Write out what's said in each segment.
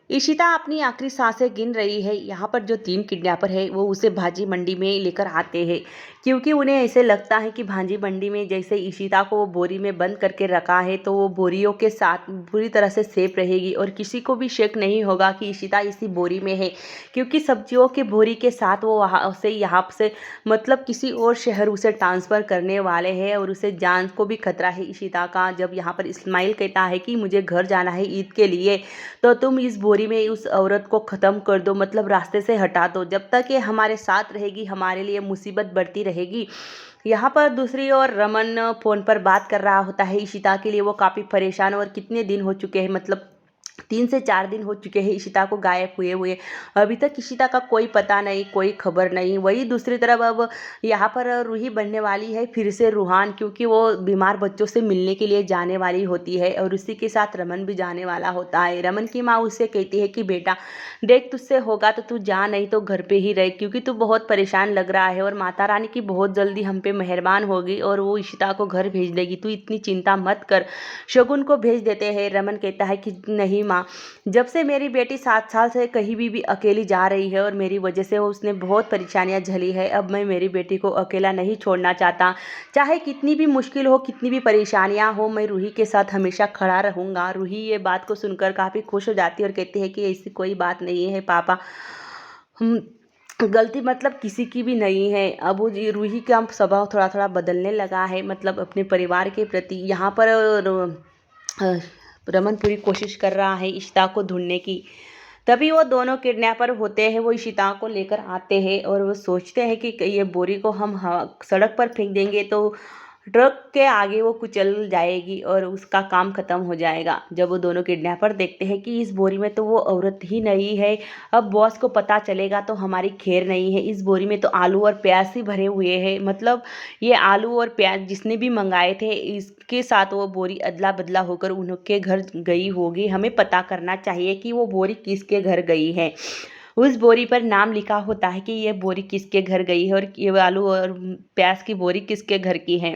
इशिता अपनी आखिरी सांसें गिन रही है। यहाँ पर जो 3 किडनैपर है वो उसे भाजी मंडी में लेकर आते हैं, क्योंकि उन्हें ऐसे लगता है कि भाजी मंडी में जैसे इशिता को वो बोरी में बंद करके रखा है तो वो बोरियों के साथ पूरी तरह से सेफ रहेगी और किसी को भी शक नहीं होगा कि इशिता इसी बोरी में है, क्योंकि सब्जियों के बोरी के साथ वो वहाँ से यहाँ से मतलब किसी और शहर उसे ट्रांसफ़र करने वाले हैं और उसे जान को भी खतरा है इशिता का। जब यहाँ पर इस्माइल कहता है कि मुझे घर जाना है ईद के लिए, तो तुम इस बोरी में उस औरत को ख़त्म कर दो, मतलब रास्ते से हटा दो। जब तक ये हमारे साथ रहेगी हमारे लिए मुसीबत बढ़ती रहेगी। यहाँ पर दूसरी ओर रमन फ़ोन पर बात कर रहा होता है इशिता के लिए। वो काफ़ी परेशान और कितने दिन हो चुके हैं, मतलब 3 से 4 दिन हो चुके हैं इशिता को गायब हुए हुए। अभी तक इशिता का कोई पता नहीं, कोई खबर नहीं। वहीं दूसरी तरफ अब यहाँ पर रूही बनने वाली है फिर से रूहान, क्योंकि वो बीमार बच्चों से मिलने के लिए जाने वाली होती है और उसी के साथ रमन भी जाने वाला होता है। रमन की माँ उससे कहती है कि बेटा देख, तुझसे होगा तो तू जा, नहीं तो घर पे ही रह, क्योंकि तू बहुत परेशान लग रहा है और माता रानी की बहुत जल्दी हम पे मेहरबान होगी और वो इशिता को घर भेज देगी। तू इतनी चिंता मत कर। शगुन को भेज देते हैं। रमन कहता है कि नहीं माँ, जब से मेरी बेटी 7 साल से कहीं भी अकेली जा रही है और मेरी वजह से उसने बहुत परेशानियां झेली है, अब मैं मेरी बेटी को अकेला नहीं छोड़ना चाहता। चाहे कितनी भी मुश्किल हो, कितनी भी परेशानियां हो, मैं रूही के साथ हमेशा खड़ा रहूँगा। रूही ये बात को सुनकर काफ़ी खुश हो जाती है और कहती है कि ऐसी कोई बात नहीं है पापा, हम गलती मतलब किसी की भी नहीं है। अब वो रूही का स्वभाव थोड़ा थोड़ा बदलने लगा है, मतलब अपने परिवार के प्रति। यहाँ पर अ, रमन पूरी कोशिश कर रहा है इशिता को ढूंढने की। तभी वो दोनों किडनैपर होते हैं, वो इशिता को लेकर आते हैं और वो सोचते हैं कि ये बोरी को हम सड़क पर फेंक देंगे तो ट्रक के आगे वो कुचल जाएगी और उसका काम खत्म हो जाएगा। जब वो दोनों किडनैपर देखते हैं कि इस बोरी में तो वो औरत ही नहीं है, अब बॉस को पता चलेगा तो हमारी खैर नहीं है। इस बोरी में तो आलू और प्याज ही भरे हुए हैं, मतलब ये आलू और प्याज जिसने भी मंगाए थे इसके साथ वो बोरी अदला बदला होकर उनके घर गई होगी। हमें पता करना चाहिए कि वो बोरी किसके घर गई है। उस बोरी पर नाम लिखा होता है कि ये बोरी किसके घर गई है और ये आलू और प्याज की बोरी किसके घर की है।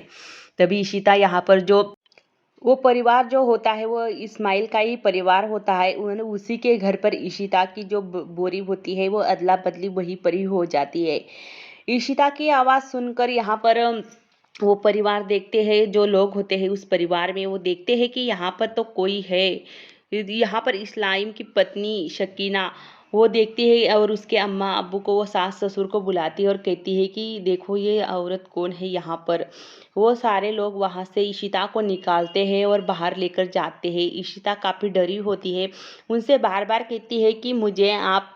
तभी इशिता यहाँ पर जो वो परिवार जो होता है वो इस्माइल का ही परिवार होता है, उन्होंने उसी के घर पर इशिता की जो बोरी होती है वो अदला बदली वहीं पर ही हो जाती है। इशिता की आवाज़ सुनकर यहाँ पर वो परिवार देखते हैं, जो लोग होते हैं उस परिवार में वो देखते हैं कि यहाँ पर तो कोई है। यहाँ पर इस्लाम की पत्नी शकीना वो देखती है और उसके अम्मा अब्बू को, वो सास ससुर को बुलाती है और कहती है कि देखो ये औरत कौन है यहाँ पर। वो सारे लोग वहाँ से इशिता को निकालते हैं और बाहर लेकर जाते हैं। इशिता काफ़ी डरी होती है, उनसे बार बार कहती है कि मुझे आप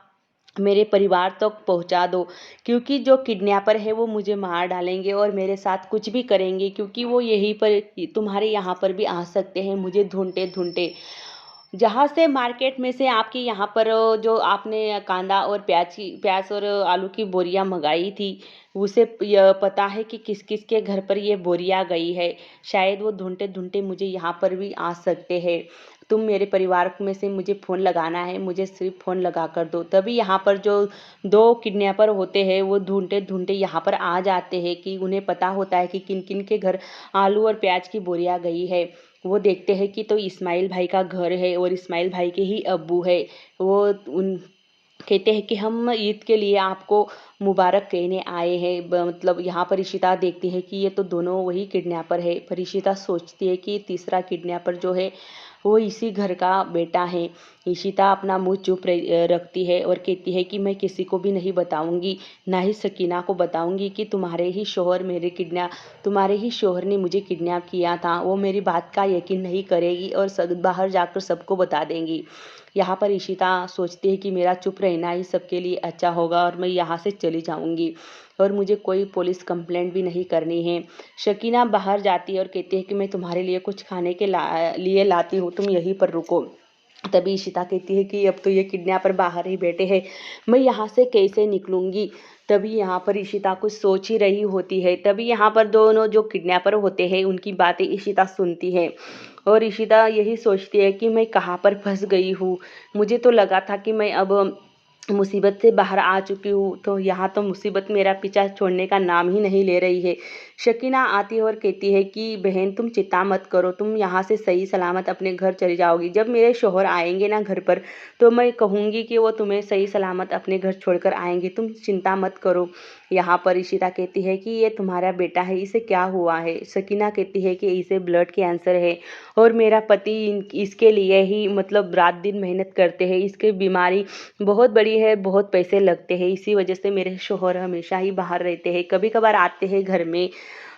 मेरे परिवार तक पहुंचा दो, क्योंकि जो किडनैपर है वो मुझे मार डालेंगे और मेरे साथ कुछ भी करेंगे, क्योंकि वो यहीं पर तुम्हारे यहाँ पर भी आ सकते हैं मुझे ढूंढते ढूंढते। जहाँ से मार्केट में से आपके यहाँ पर जो आपने कांदा और प्याज और आलू की बोरियां मंगाई थी, उसे पता है कि किस किस के घर पर ये बोरियां गई है। शायद वो ढूंढते ढूंढते मुझे यहाँ पर भी आ सकते हैं। तुम मेरे परिवार में से मुझे फ़ोन लगाना है, मुझे सिर्फ फ़ोन लगा कर दो। तभी यहाँ पर जो 2 किडनैपर होते हैं वो ढूंढते ढूंढते यहाँ पर आ जाते हैं कि उन्हें पता होता है कि किन किन के घर आलू और प्याज की बोरियां गई है। वो देखते हैं कि तो इस्माइल भाई का घर है और इस्माइल भाई के ही अब्बू है। वो उन कहते हैं कि हम ईद के लिए आपको मुबारक कहने आए हैं। मतलब यहाँ पर इशिता देखती है कि ये तो दोनों वही किडनैपर है, पर इशिता सोचती है कि तीसरा किडनैपर जो है वो इसी घर का बेटा है। इशिता अपना मुंह चुप रखती है और कहती है कि मैं किसी को भी नहीं बताऊंगी, ना ही सकीना को बताऊंगी कि तुम्हारे ही शोहर ने मुझे किडनैप किया था। वो मेरी बात का यकीन नहीं करेगी और बाहर जाकर सबको बता देंगी। यहाँ पर इशिता सोचती है कि मेरा चुप रहना ही सबके लिए अच्छा होगा और मैं यहाँ से चली जाऊँगी और मुझे कोई पुलिस कंप्लेंट भी नहीं करनी है। शकीना बाहर जाती है और कहती है कि मैं तुम्हारे लिए कुछ खाने के लिए लाती हूँ, तुम यहीं पर रुको। तभी इशिता कहती है कि अब तो ये किडनैपर बाहर ही बैठे हैं, मैं यहाँ से कैसे निकलूंगी। तभी यहाँ पर इशिता कुछ सोच ही रही होती है। तभी यहाँ पर दोनों जो किडनैपर होते हैं उनकी बातें इशिता सुनती है और इशिता यही सोचती है कि मैं कहाँ पर फंस गई हूँ। मुझे तो लगा था कि मैं अब मुसीबत से बाहर आ चुकी हूँ, तो यहाँ तो मुसीबत मेरा पीछा छोड़ने का नाम ही नहीं ले रही है। शकीना आती है और कहती है कि बहन तुम चिंता मत करो, तुम यहाँ से सही सलामत अपने घर चली जाओगी। जब मेरे शौहर आएंगे ना घर पर तो मैं कहूँगी कि वो तुम्हें सही सलामत अपने घर छोड़कर आएंगे, तुम चिंता मत करो। यहाँ पर इशिता कहती है कि ये तुम्हारा बेटा है, इसे क्या हुआ है। शकीना कहती है कि इसे ब्लड कैंसर है और मेरा पति इसके लिए ही मतलब रात दिन मेहनत करते हैं, इसकी बीमारी बहुत बड़ी है, बहुत पैसे लगते हैं, इसी वजह से मेरे शौहर हमेशा ही बाहर रहते हैं, कभी कभार आते हैं घर में,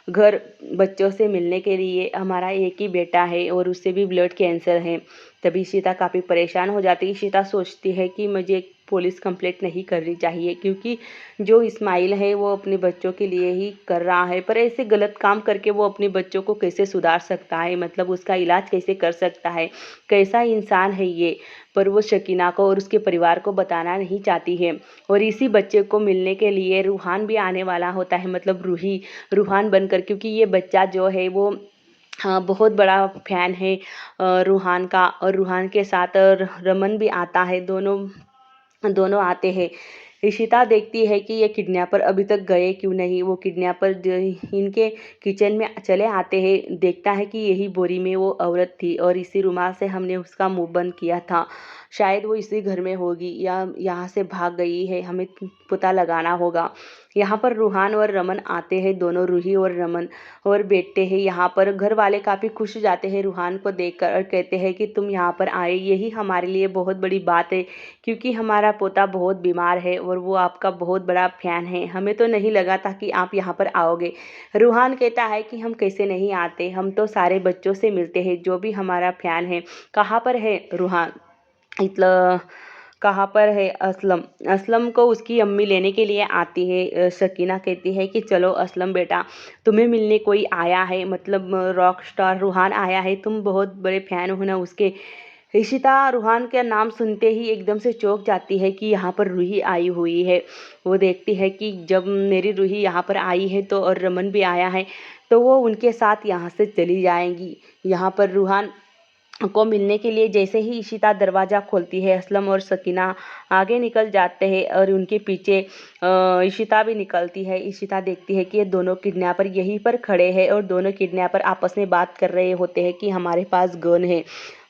घर बच्चों से मिलने के लिए। हमारा एक ही बेटा है और उससे भी ब्लड कैंसर है। तभी शीता काफ़ी परेशान हो जाती है। शीता सोचती है कि मुझे पुलिस कंप्लेंट नहीं करनी चाहिए, क्योंकि जो इस्माइल है वो अपने बच्चों के लिए ही कर रहा है, पर ऐसे गलत काम करके वो अपने बच्चों को कैसे सुधार सकता है, मतलब उसका इलाज कैसे कर सकता है, कैसा इंसान है ये। पर वो शकीना को और उसके परिवार को बताना नहीं चाहती है। और इसी बच्चे को मिलने के लिए रूहान भी आने वाला होता है, मतलब रूहान बनकर, क्योंकि ये बच्चा जो है वो हाँ बहुत बड़ा फैन है रूहान का। और रूहान के साथ रमन भी आता है, दोनों दोनों आते हैं। इशिता देखती है कि ये किडनैपर अभी तक गए क्यों नहीं। वो किडनैपर इनके किचन में चले आते हैं, देखता है कि यही बोरी में वो औरत थी और इसी रुमाल से हमने उसका मुंह बंद किया था, शायद वो इसी घर में होगी या यहाँ से भाग गई है, हमें पता लगाना होगा। यहाँ पर रूहान और रमन आते हैं, दोनों रूही और रमन और बैठते हैं। यहाँ पर घर वाले काफ़ी खुश हो जाते हैं रूहान को देखकर और कहते हैं कि तुम यहाँ पर आए, यही हमारे लिए बहुत बड़ी बात है, क्योंकि हमारा पोता बहुत बीमार है और वो आपका बहुत बड़ा फैन है, हमें तो नहीं लगा था कि आप यहाँ पर आओगे। रूहान कहता है कि हम कैसे नहीं आते, हम तो सारे बच्चों से मिलते हैं जो भी हमारा फैन है। कहाँ पर है रूहान, इतना कहाँ पर है असलम। असलम को उसकी अम्मी लेने के लिए आती है। शकीना कहती है कि चलो असलम बेटा, तुम्हें मिलने कोई आया है, मतलब रॉक स्टार रूहान आया है, तुम बहुत बड़े फैन हो ना उसके। इशिता रूहान का नाम सुनते ही एकदम से चौंक जाती है कि यहाँ पर रूही आई हुई है। वो देखती है कि जब मेरी रूही यहाँ पर आई है तो और रमन भी आया है तो वो उनके साथ यहाँ से चली जाएंगी। यहाँ पर रूहान को मिलने के लिए जैसे ही इशिता दरवाज़ा खोलती है, असलम और सकीना आगे निकल जाते हैं और उनके पीछे इशिता भी निकलती है। इशिता देखती है कि ये दोनों किडनैपर यहीं पर खड़े हैं और दोनों किडनैपर आपस में बात कर रहे होते हैं कि हमारे पास गन है।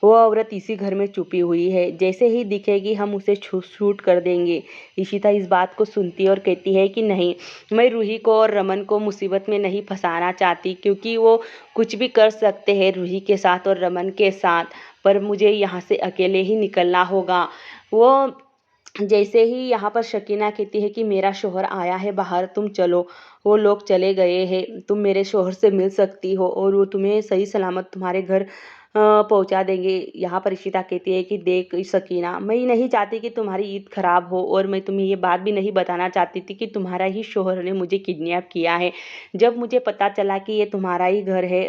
वो औरत इसी घर में छुपी हुई है, जैसे ही दिखेगी हम उसे शूट कर देंगे। इशिता इस बात को सुनती है और कहती है कि नहीं, मैं रूही को और रमन को मुसीबत में नहीं फंसाना चाहती, क्योंकि वो कुछ भी कर सकते हैं रूही के साथ और रमन के साथ, पर मुझे यहाँ से अकेले ही निकलना होगा। वो जैसे ही यहाँ पर शकीना कहती है कि मेरा शौहर आया है बाहर, तुम चलो। वो लोग चले गए हैं, तुम मेरे शौहर से मिल सकती हो और वो तुम्हें सही सलामत तुम्हारे घर पहुंचा देंगे। यहाँ पर इशिता कहती है कि देख सकीना, मैं नहीं चाहती कि तुम्हारी ईद खराब हो और मैं तुम्हें ये बात भी नहीं बताना चाहती थी कि तुम्हारा ही शौहर ने मुझे किडनैप किया है। जब मुझे पता चला कि ये तुम्हारा ही घर है